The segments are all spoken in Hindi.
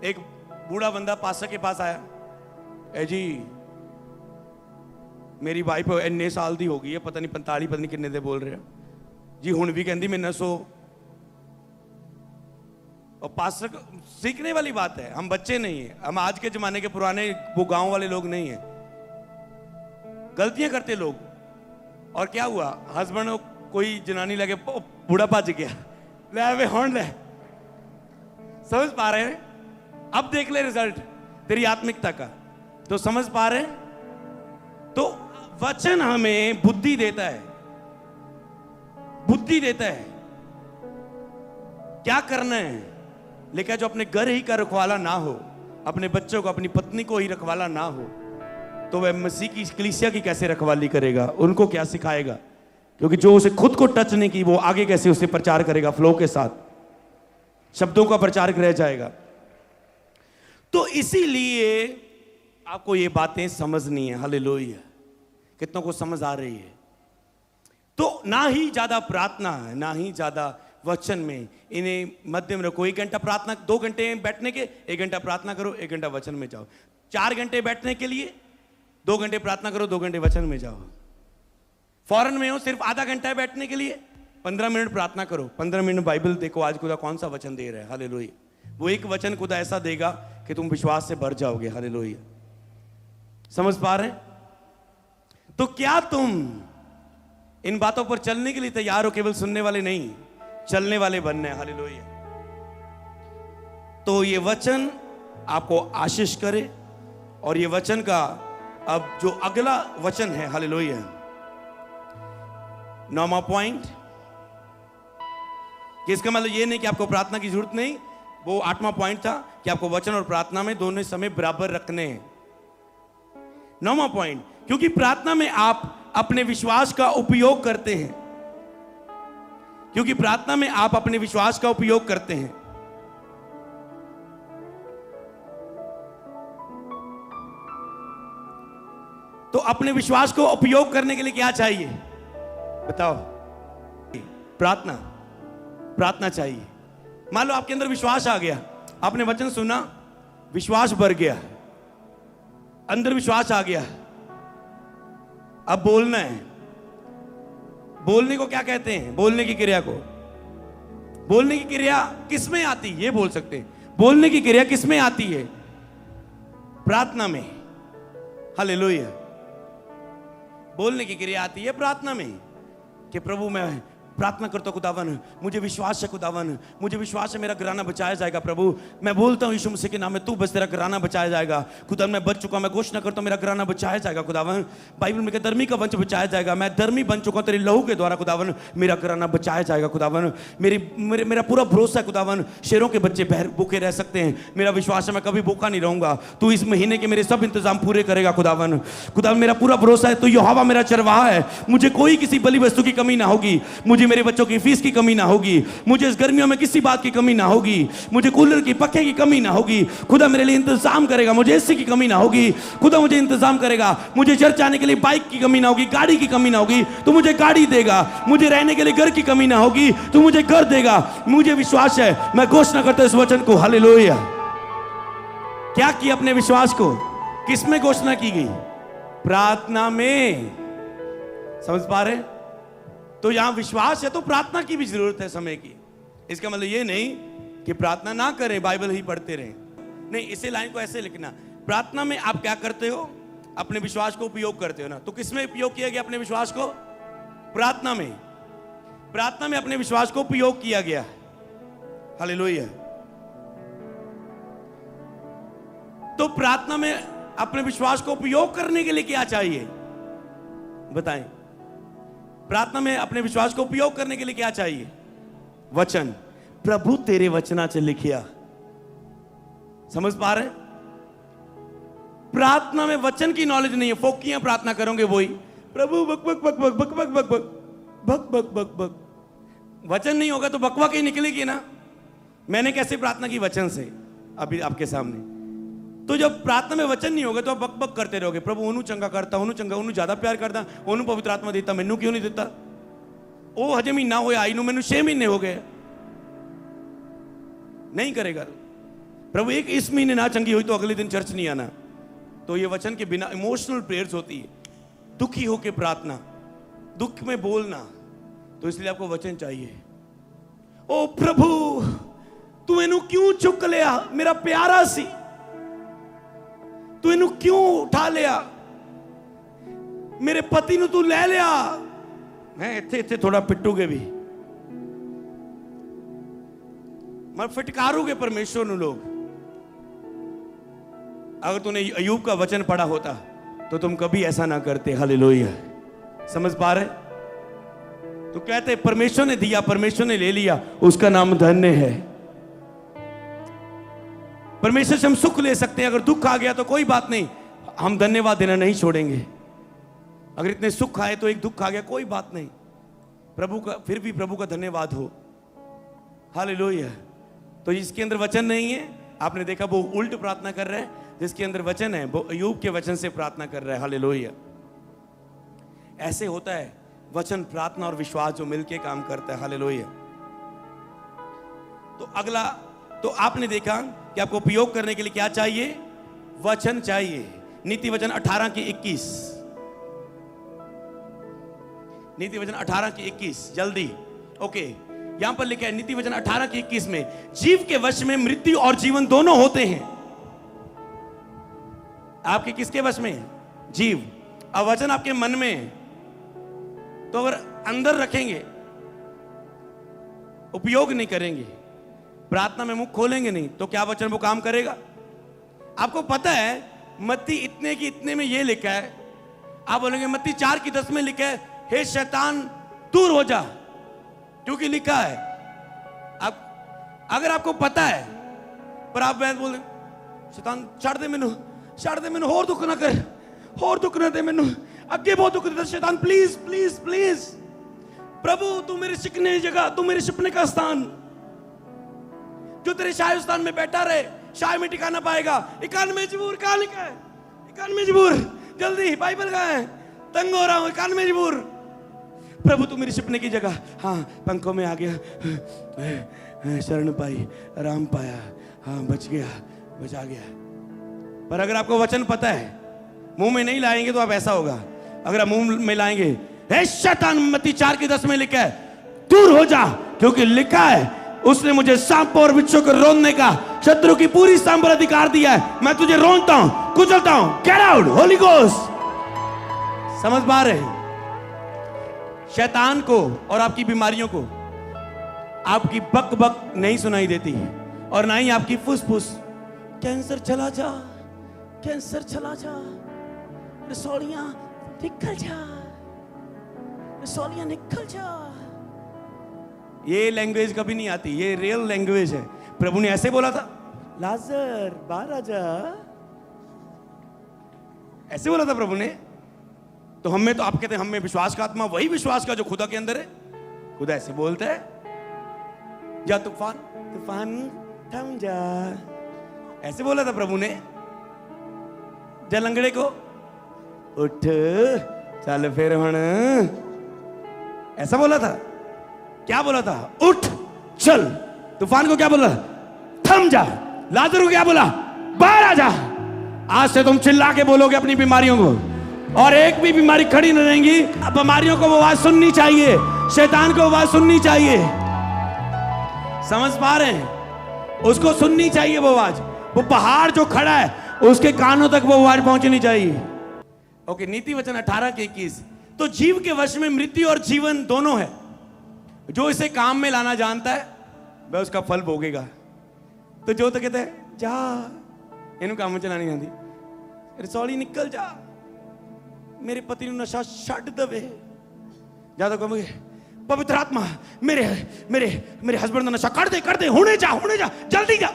एक बूढ़ा बंदा पास्टर के पास आया, ए जी मेरी वाइफ इन्ने साल दी हो गई है, पता नहीं 45 पता नहीं किन्ने दे बोल रहे जी, हुण भी कहती मैंने सो। और पास्टर सीखने वाली बात है, हम बच्चे नहीं है, हम आज के जमाने के पुराने वो गांव वाले लोग नहीं है। गलतियां करते लोग। और क्या हुआ, हस्बैंड कोई जनानी लगे, बूढ़ा भज गया, ले वे हुण ले। समझ पा रहे हैं? अब देख ले रिजल्ट तेरी आत्मिकता का, तो समझ पा रहे हैं? तो वचन हमें बुद्धि देता है, बुद्धि देता है क्या करना है। लेकिन जो अपने घर ही का रखवाला ना हो, अपने बच्चों को, अपनी पत्नी को ही रखवाला ना हो, तो वह मसीह की कलीसिया की कैसे रखवाली करेगा, उनको क्या सिखाएगा? क्योंकि जो उसे खुद को टच नहीं की, वो आगे कैसे उसे प्रचार करेगा? फ्लो के साथ शब्दों का प्रचार रह जाएगा। तो इसीलिए आपको ये बातें समझनी है। हालेलुया। कितनों को समझ आ रही है? तो ना ही ज्यादा प्रार्थना है, ना ही ज्यादा वचन में, इन्हें मध्य में रखो। 1 घंटा प्रार्थना, 2 घंटे बैठने के, 1 घंटा प्रार्थना करो, 1 घंटा वचन में जाओ। 4 घंटे बैठने के लिए 2 घंटे प्रार्थना करो, 2 घंटे वचन में जाओ। फॉरेन में हो, सिर्फ आधा घंटा है बैठने के लिए, 15 मिनट प्रार्थना करो, 15 मिनट बाइबल देखो, आज खुदा कौन सा वचन दे रहा है। हालेलुया। वो एक वचन खुदा ऐसा देगा कि तुम विश्वास से भर जाओगे। हालेलुया। समझ पा रहे हैं? तो क्या तुम इन बातों पर चलने के लिए तैयार हो? केवल सुनने वाले नहीं, चलने वाले बनने हैं। हालेलुया। तो ये वचन आपको आशीष करे। और ये वचन का अब जो अगला वचन है, हालेलुया, 9वां पॉइंट, कि इसका मतलब ये नहीं कि आपको प्रार्थना की जरूरत नहीं, वो 8वां पॉइंट था कि आपको वचन और प्रार्थना में दोनों समय बराबर रखने हैं। 9वां पॉइंट, क्योंकि प्रार्थना में आप अपने विश्वास का उपयोग करते हैं, क्योंकि प्रार्थना में आप अपने विश्वास का उपयोग करते हैं। तो अपने विश्वास को उपयोग करने के लिए क्या चाहिए बताओ? प्रार्थना, प्रार्थना चाहिए। मान लो आपके अंदर विश्वास आ गया, आपने वचन सुना, विश्वास बढ़ गया, अंदर विश्वास आ गया, अब बोलना है। बोलने को क्या कहते हैं? बोलने की क्रिया को। बोलने की क्रिया किसमें आती है? ये बोल सकते हैं बोलने की क्रिया किसमें आती है? प्रार्थना में। हालेलुया। बोलने की क्रिया आती है प्रार्थना में, कि प्रभु मैं प्रार्थना करता हूं, खुदावन मुझे विश्वास है, खुदावन मुझे विश्वास है मेरा घराना बचाया जाएगा। प्रभु मैं बोलता हूं यीशु मसीह के नाम में, तू बस तेरा घराना बचाया जाएगा। खुदावन मैं बच चुका, मैं घोषणा करता हूं मेरा घराना बचाया जाएगा। खुदावन बाइबल में धर्मी का वंश बचाया जाएगा, मैं धर्मी बन चुका हूं तेरे लहू के द्वारा। खुदावन मेरा घराना बचाया जाएगा। खुदावन मेरा पूरा भरोसा है। खुदावन शेरों के बच्चे भूखे रह सकते हैं, मेरा विश्वास है मैं कभी भूखा नहीं रहूंगा। तू इस महीने के मेरे सब इंतजाम पूरे करेगा। खुदावन खुदावन मेरा पूरा भरोसा है, तू यहोवा मेरा चरवाहा है, मुझे कोई किसी बलि वस्तु की कमी ना होगी, मुझे मेरे बच्चों की फीस की कमी ना होगी, मुझे इस गर्मियों में किसी बात की कमी ना होगी, मुझे कूलर की पक्के की कमी ना होगी। खुदा मेरे लिए इंतजाम करेगा, मुझे एसी की कमी ना होगी। खुदा मुझे इंतजाम करेगा, मुझे चर्च आने के लिए बाइक की कमी ना होगी, गाड़ी की कमी ना होगी, तो मुझे गाड़ी देगा। मुझे रहने के लिए घर की कमी ना होगी, तो मुझे घर देगा। मुझे विश्वास है, मैं घोषणा करता हूं इस वचन को। हालेलुया। क्या किया अपने विश्वास को? किसमें घोषणा की गई? प्रार्थना में। समझ पा रहे? तो यहां विश्वास है तो प्रार्थना की भी जरूरत है समय की। इसका मतलब ये नहीं कि प्रार्थना ना करें, बाइबल ही पढ़ते रहें, नहीं। इसे लाइन को ऐसे लिखना, प्रार्थना में आप क्या करते हो? अपने विश्वास को उपयोग करते हो ना। तो किसमें उपयोग किया गया अपने विश्वास को? प्रार्थना में। प्रार्थना में अपने विश्वास को उपयोग किया गया। हालेलुया। तो प्रार्थना में अपने विश्वास को उपयोग करने के लिए क्या चाहिए बताएं? प्रार्थना में अपने विश्वास को उपयोग करने के लिए क्या चाहिए? वचन। प्रभु तेरे वचना से लिखिया। समझ पा रहे? प्रार्थना में वचन की नॉलेज नहीं है, फोकियां प्रार्थना करोगे वही प्रभु बक बक बक बक बक बक बक बक बक बक बक। वचन नहीं होगा तो बकबक ही निकलेगी ना। मैंने कैसे प्रार्थना की? वचन से। अभी आपके सामने। तो जब प्रार्थना में वचन नहीं होगा तो आप बक बक करते रहोगे, प्रभु ओनू चंगा करता, ओनू चंगा, ओनू ज्यादा प्यार करता, ओनू पवित्र आत्मा देता, मैनू क्यों नहीं देता? ओ हजे महीना होया आई नू, मैनू 6 महीने हो गए। नहीं करेगा। प्रभु एक इस महीने ना चंगी हुई तो अगले दिन चर्च नहीं आना। तो ये वचन के बिना इमोशनल प्रेयर्स होती है, दुखी होके प्रार्थना, दुख में बोलना। तो इसलिए आपको वचन चाहिए। ओ प्रभु तू इनू क्यों चुक लिया, मेरा प्यारा सी, तू इनू क्यों उठा लिया, मेरे पति नु तू ले लिया। मैं इत्थे इत्थे थोड़ा पिटूगे भी, मैं फिटकारोगे परमेश्वर नु लोग। अगर तूने अय्यूब का वचन पढ़ा होता तो तुम कभी ऐसा ना करते। हालेलुया। समझ पा रहे? तो कहते परमेश्वर ने दिया, परमेश्वर ने ले लिया, उसका नाम धन्य है। परमेश्वर से हम सुख ले सकते हैं, अगर दुख आ गया तो कोई बात नहीं, हम धन्यवाद देना नहीं छोड़ेंगे। अगर इतने सुख आए तो एक दुख आ गया, कोई बात नहीं, प्रभु का फिर भी प्रभु का धन्यवाद हो। हालेलुया। तो जिसके अंदर वचन नहीं है, आपने देखा वो उल्ट प्रार्थना कर रहे हैं, जिसके अंदर वचन है वो अय्यूब के वचन से प्रार्थना कर रहा है। हालेलुया। ऐसे होता है वचन, प्रार्थना और विश्वास जो मिलके काम करता है। हालेलुया। तो अगला, तो आपने देखा कि आपको उपयोग करने के लिए क्या चाहिए? वचन चाहिए। नीति वचन 18 की 21, नीति वचन 18 की 21, जल्दी। ओके, यहां पर लिखा है नीति वचन 18 की 21 में, जीव के वश में मृत्यु और जीवन दोनों होते हैं। आपके किसके वश में? जीव। अब वचन आपके मन में है, तो अगर अंदर रखेंगे, उपयोग नहीं करेंगे, प्रार्थना में मुंह खोलेंगे नहीं, तो क्या वचन वो काम करेगा? आपको पता है मत्ती इतने की इतने में ये लिखा है, आप बोलेंगे मत्ती 4 की 10 में लिखा है, हे शैतान दूर हो जा, क्योंकि लिखा है। अब अगर आपको पता है पर आप वैसे बोल शैतान छड़ दे मैनू, छड़ दे मैनू, होर दुख ना कर, होर दुख ना दे मैनू, अगे बहुत दुख देता शैतान, प्लीज प्लीज प्लीज। प्रभु तू मेरे सिकने की जगह, तू मेरे सपने का स्थान, जो तेरे शाही स्थान में बैठा रहे, शाही में टिका ना पाएगा। इकान में जबूर कहां लिखा है? इकान में जबूर, जल्दी बाइबल कहां है? तंग हो रहा हूं, इकान में जबूर। प्रभु तू मेरी सपने की जगह, हाँ पंखों में आ गया, शरण पाई, आराम पाया, हाँ बच गया, बचा गया। पर अगर आपको वचन पता है, मुंह में नहीं लाएंगे तो आप ऐसा होगा। अगर आप मुंह में लाएंगे, हे शैतान, मत्ती 4 की 10 में लिखा है दूर हो जा, क्योंकि लिखा है उसने मुझे सांपों और बिच्छू को रोनने का, शत्रु की पूरी सांप पर अधिकार दिया है। मैं तुझे रोनता हूं, कुचलता हूं। Get out Holi ghost. समझ पा रहे हैं? शैतान को और आपकी बीमारियों को आपकी बक बक नहीं सुनाई देती है, और ना ही आपकी फुसफुस। कैंसर चला जा, कैंसर चला जा, रसौलियां निकल जा, रसौलियां निकल जा। ये लैंग्वेज कभी नहीं आती, ये रियल लैंग्वेज है। प्रभु ने ऐसे बोला था, लाजर बाहर आ जा, ऐसे बोला था प्रभु ने। तो हमें, तो आप कहते हैं हमें विश्वास का आत्मा, वही विश्वास का जो खुदा के अंदर है। खुदा ऐसे बोलता है, जा तूफान, तूफान थम जा, ऐसे बोला था प्रभु ने। जा लंगड़े को उठ चल फिर हुण, ऐसा बोला था। क्या बोला था? उठ चल। तूफान को क्या बोला? थम जा। लाजर को क्या बोला? बाहर आ जा। आज से तुम चिल्ला के बोलोगे अपनी बीमारियों को, और एक भी बीमारी खड़ी नहीं रहेंगी। बीमारियों को वो आवाज सुननी चाहिए, शैतान को आवाज सुननी चाहिए। समझ पा रहे हैं? उसको सुननी चाहिए वो आवाज। वो पहाड़ जो खड़ा है उसके कानों तक वो आवाज पहुंचनी चाहिए। ओके, नीति वचन 18 के 21, तो जीव के वश में मृत्यु और जीवन दोनों है। जो इसे काम में लाना जानता है वह उसका फल भोगेगा। तो जो तो कहते हैं जा, इन्हें काम में चलानी आती, रसौली निकल जा, मेरे पति ने नशा छड़ दवे, ज्यादा कहोगे पवित्र आत्मा मेरे मेरे मेरे हस्बैंड का नशा कर दे, होने जा जल्दी जा।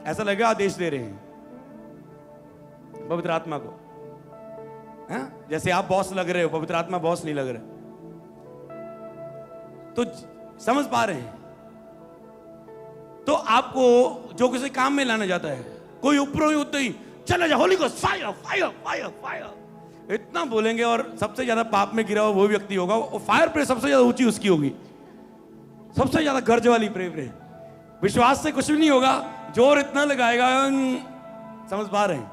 ऐसा लगेगा आदेश दे रहे हैं पवित्र आत्मा को, है? जैसे आप बॉस लग रहे हो, पवित्र आत्मा बॉस नहीं लग रहा। तो समझ पा रहे हैं? तो आपको जो किसी काम में लाना जाता है, कोई ऊपरों ही होते ही चला जा, Holi ghost, fire fire fire fire, इतना बोलेंगे, और सबसे ज्यादा पाप में गिरा हुआ वो व्यक्ति होगा, और फायर प्रे सबसे ज्यादा ऊंची उसकी होगी, सबसे ज्यादा गर्ज वाली प्रे। विश्वास से कुछ भी नहीं होगा, जोर इतना लगाएगा, समझ पा रहे हैं?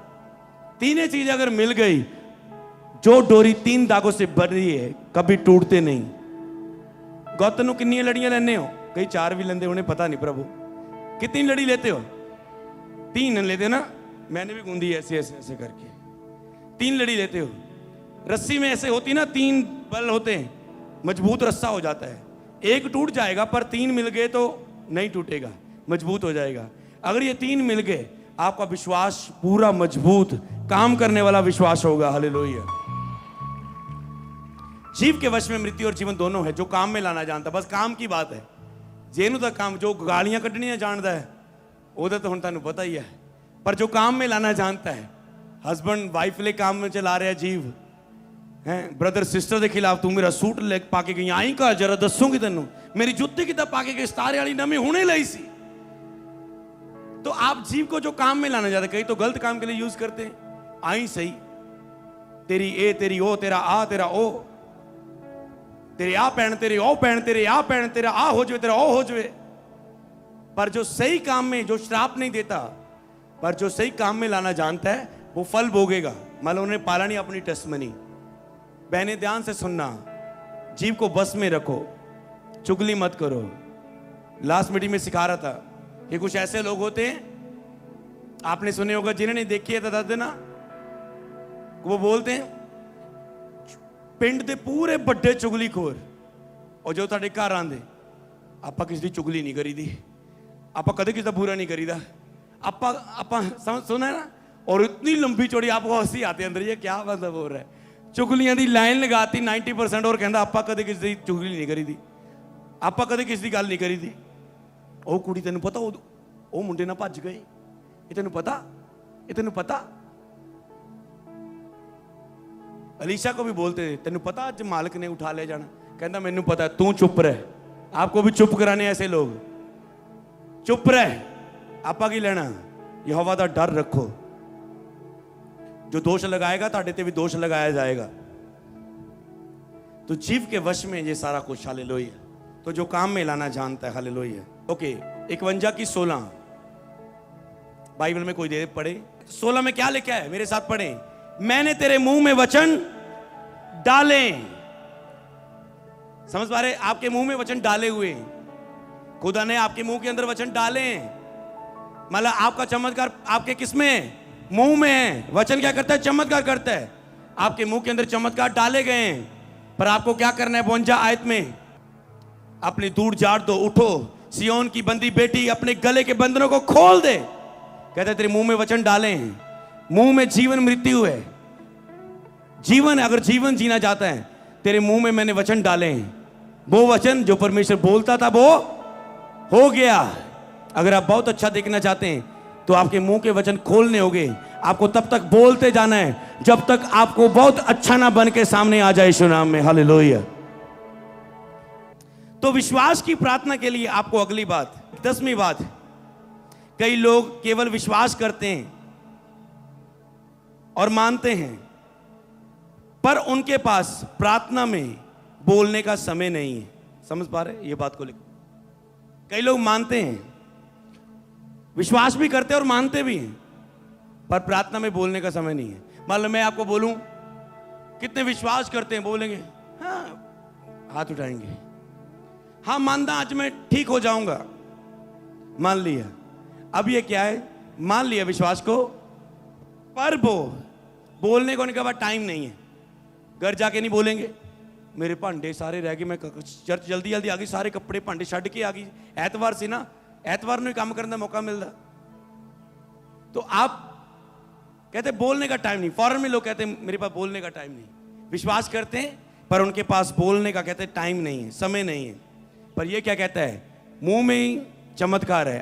तीनों चीजें अगर मिल गई, जो डोरी 3 धागों से बनी है कभी टूटते नहीं। गौतम कितनी लड़ियां लेने हो? कई 4 भी लेंदे, उन्हें पता नहीं प्रभु कितनी लड़ी लेते हो? 3 लेते ना, मैंने भी गूंदी ऐसे ऐसे ऐसे करके 3 लड़ी लेते हो। रस्सी में ऐसे होती ना, 3 बल होते हैं, मजबूत रस्सा हो जाता है। एक टूट जाएगा पर 3 मिल गए तो नहीं टूटेगा, मजबूत हो जाएगा। अगर ये 3 मिल गए, आपका विश्वास पूरा मजबूत काम करने वाला विश्वास होगा। हालेलुया। जीव के वश में मृत्यु और जीवन दोनों है। जो काम में लाना जानता, बस काम की बात है। जेनू तक काम, जो गालियां कढ़नियां जानता है ਉਹਦਾ तो हुण तुहानू पता ही है, पर जो काम में लाना जानता है, हस्बैंड वाइफ ले काम में चला रहा जीव है, ब्रदर सिस्टर के खिलाफ तू मेरा सूट ले पाके गई, आई का जरा दसूंगी तेनू मेरी जुत्ती कितना पाके गई, सितारे वाली नवी हुणे लाई सी। तो आप जीव को जो काम में लाना चाहते, कई तो गलत काम के लिए यूज करते हैं। आई सही, तेरी ए तेरी ओ, तेरा आ तेरा ओ, तेरे आ पैन तेरे ओ पैन, तेरे आ पैन तेरा आ हो जाए, तेरा ओ हो जाए। पर जो सही काम में, जो श्राप नहीं देता, पर जो सही काम में लाना जानता है, वो फल भोगेगा। मान लो उन्होंने पाला नहीं अपनी टेस्टमनी। बहने ध्यान से सुनना, जीव को बस में रखो, चुगली मत करो। लास्ट मीटिंग में सिखा रहा था कि कुछ ऐसे लोग होते हैं, आपने सुने होगा, जिन्हें नहीं देखी है बता देना, वो बोलते हैं पिंड दे पूरे बड़े चुगलीखोर, और जो ਤੁਹਾਡੇ घर आंदे, ਆਪਾਂ किसी की चुगली नहीं करी दी, ਆਪਾਂ कदे किसी का बुरा नहीं करीदा, ਆਪਾਂ समझ सुना है ना। और इतनी लंबी चौड़ी आपको हंसी आती है अंदर, ये क्या मतलब हो रहा है? चुगलियां दी लाइन लगाती 90% और कहता ਆਪਾਂ कदे किसी की चुगली नहीं करी दी, ਆਪਾਂ कदे किसी की गल नहीं करी दी। ਉਹ ਕੁੜੀ ਤੈਨੂੰ ਪਤਾ ਉਹ ਮੁੰਡੇ ਨਾਲ ਭੱਜ ਗਏ, ਇਹ ਤੈਨੂੰ ਪਤਾ, ਇਹ ਤੈਨੂੰ ਪਤਾ। अलीशा को भी बोलते थे, तेन पता आज मालिक ने उठा ले जाना, कहता मैनू पता, तू चुप रह। आपको भी चुप कराने ऐसे लोग, चुप रह, आपा की लेना। यहोवा दा डर रखो, जो दोष लगाएगा ताड़े ते भी दोष लगाया जाएगा। तो जीव के वश में ये सारा कुछ। हालेलुया। तो जो काम में लाना जानता है, हालेलुया। ओके, 51:16 बाइबल में कोई दे पढ़े। 16 में क्या लिखा है, मेरे साथ पढ़े। मैंने तेरे मुंह में वचन डाले, समझ पा रहे? आपके मुंह में वचन डाले हुए, खुदा ने आपके मुंह के अंदर वचन डाले। मतलब आपका चमत्कार आपके किसमें? मुंह में है। वचन क्या करता है? चमत्कार करता है। आपके मुंह के अंदर चमत्कार डाले गए हैं, पर आपको क्या करना है? 52 आयत में अपनी दूर झाड़ दो, उठो, सियोन की बंदी बेटी अपने गले के बंधनों को खोल दे। कहते तेरे मुंह में वचन डाले हैं। मुंह में जीवन मृत्यु है। जीवन, अगर जीवन जीना चाहता है, तेरे मुंह में मैंने वचन डाले हैं। वो वचन जो परमेश्वर बोलता था वो हो गया। अगर आप बहुत अच्छा देखना चाहते हैं तो आपके मुंह के वचन खोलने होंगे। आपको तब तक बोलते जाना है जब तक आपको बहुत अच्छा ना बन के सामने आ जाए यीशु नाम में। हालेलुया। तो विश्वास की प्रार्थना के लिए आपको अगली बात, 10वीं बात, कई लोग केवल विश्वास करते हैं और मानते हैं, पर उनके पास प्रार्थना में बोलने का समय नहीं है। समझ पा रहे ये बात को लेकर? कई लोग मानते हैं, विश्वास भी करते हैं और मानते भी हैं, पर प्रार्थना में बोलने का समय नहीं है। मान लो मैं आपको बोलूं कितने विश्वास करते हैं, बोलेंगे हाँ, हाथ उठाएंगे, हाँ मानता आज मैं ठीक हो जाऊंगा, मान लिया। अब ये क्या है? मान लिया विश्वास को, पर बोलने को उनके पास टाइम नहीं है। घर जाके नहीं बोलेंगे मेरे भांडे सारे रह गए, मैं चर्च जल्दी जल्दी आ गई, सारे कपड़े भांडे छड़ के आ गई, ऐतवार से ना, ऐतवार में काम करने का मौका मिलता। तो आप कहते बोलने का टाइम नहीं। फॉरेन में लोग कहते हैं मेरे पास बोलने का टाइम नहीं। विश्वास करते हैं पर उनके पास बोलने का कहते टाइम नहीं है, समय नहीं है। पर ये क्या कहता है? मुंह में ही चमत्कार है।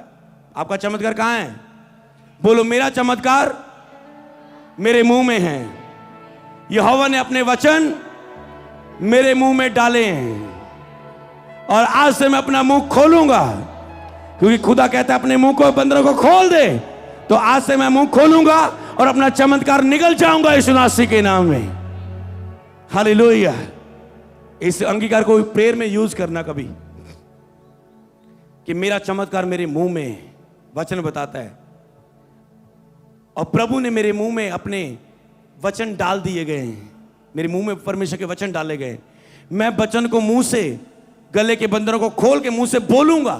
आपका चमत्कार कहां है? बोलो मेरा चमत्कार मेरे मुंह में है। यहोवा ने अपने वचन मेरे मुंह में डाले हैं और आज से मैं अपना मुंह खोलूंगा, क्योंकि खुदा कहता है अपने मुंह को, बंदरों को खोल दे। तो आज से मैं मुंह खोलूंगा और अपना चमत्कार निकल जाऊंगा यीशु मसीह के नाम में। हालेलुया। इस अंगीकार को प्रेयर में यूज करना कभी। कि मेरा चमत्कार मेरे मुंह में है, वचन बताता है। और प्रभु ने मेरे मुंह में अपने वचन डाल दिए गए हैं, मेरे मुंह में परमेश्वर के वचन डाले गए। मैं वचन को मुंह से, गले के बंधनों को खोल के मुंह से बोलूंगा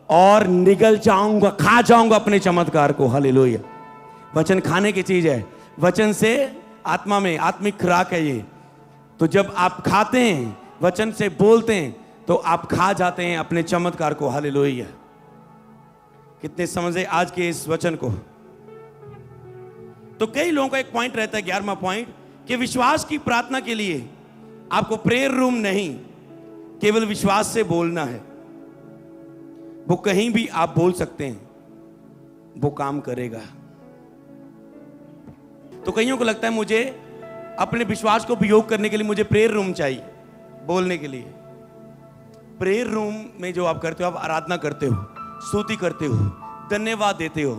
और निगल जाऊंगा, खा जाऊंगा अपने चमत्कार को। हालेलुया। वचन खाने की चीज है, वचन से आत्मा में आत्मिक खुराक है ये। तो जब आप खाते हैं, वचन से बोलते हैं, तो आप खा जाते हैं अपने चमत्कार को। हालेलुया। कितने समझे आज के इस वचन को। तो कई लोगों का एक पॉइंट रहता है, 11वां पॉइंट, कि विश्वास की प्रार्थना के लिए आपको प्रेयर रूम नहीं, केवल विश्वास से बोलना है। वो कहीं भी आप बोल सकते हैं, वो काम करेगा। तो कईयों को लगता है मुझे अपने विश्वास को उपयोग करने के लिए मुझे प्रेयर रूम चाहिए बोलने के लिए। प्रेयर रूम में जो आप करते हो, आप आराधना करते हो, स्तुति करते हो, धन्यवाद देते हो,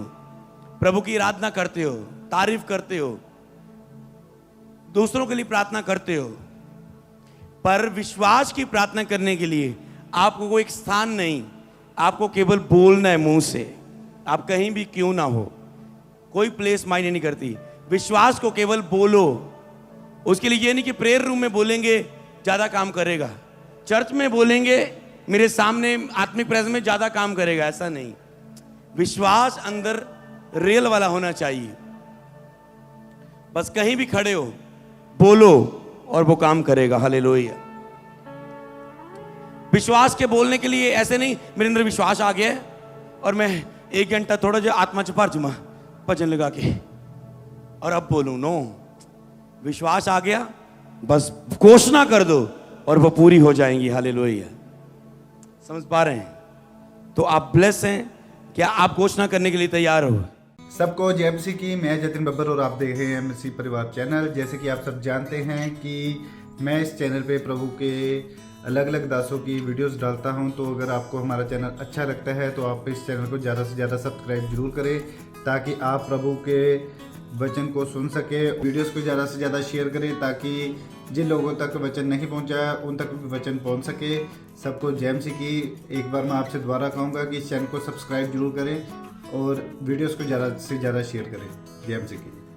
प्रभु की आराधना करते हो, तारीफ करते हो, दूसरों के लिए प्रार्थना करते हो। पर विश्वास की प्रार्थना करने के लिए आपको कोई एक स्थान नहीं, आपको केवल बोलना है मुंह से। आप कहीं भी क्यों ना हो, कोई प्लेस मायने नहीं करती। विश्वास को केवल बोलो। उसके लिए ये नहीं कि प्रेयर रूम में बोलेंगे ज्यादा काम करेगा, चर्च में बोलेंगे मेरे सामने आत्मिक प्रेजेंस में ज्यादा काम करेगा, ऐसा नहीं। विश्वास अंदर रियल वाला होना चाहिए। बस कहीं भी खड़े हो, बोलो और वो काम करेगा। हालेलुया। विश्वास के बोलने के लिए ऐसे नहीं मेरे अंदर विश्वास आ गया है और मैं 1 घंटा थोड़ा जो आत्मा चपार जुमा भजन लगा के और अब बोलूं। नो, विश्वास आ गया, बस घोषणा कर दो और वो पूरी हो जाएंगी। हालेलुया। समझ पा रहे हैं? तो आप ब्लेस हैं। क्या आप घोषणा करने के लिए तैयार हो? सबको जय मसीह की। मैं जतिन बब्बर और आप देख रहे हैं मसीह परिवार चैनल। जैसे कि आप सब जानते हैं कि मैं इस चैनल पे प्रभु के अलग अलग दासों की वीडियोस डालता हूं। तो अगर आपको हमारा चैनल अच्छा लगता है तो आप इस चैनल को ज़्यादा से ज़्यादा सब्सक्राइब जरूर करें, ताकि आप प्रभु के वचन को सुन सके। वीडियोस को ज़्यादा से ज़्यादा शेयर करें, ताकि जिन लोगों तक वचन नहीं पहुंचा उन तक भी वचन पहुंच सके। सबको जय मसीह की। एक बार मैं आपसे दोबारा कहूँगा कि इस चैनल को सब्सक्राइब जरूर करें और वीडियोस को ज़्यादा से ज़्यादा शेयर करें। जय मसीह की।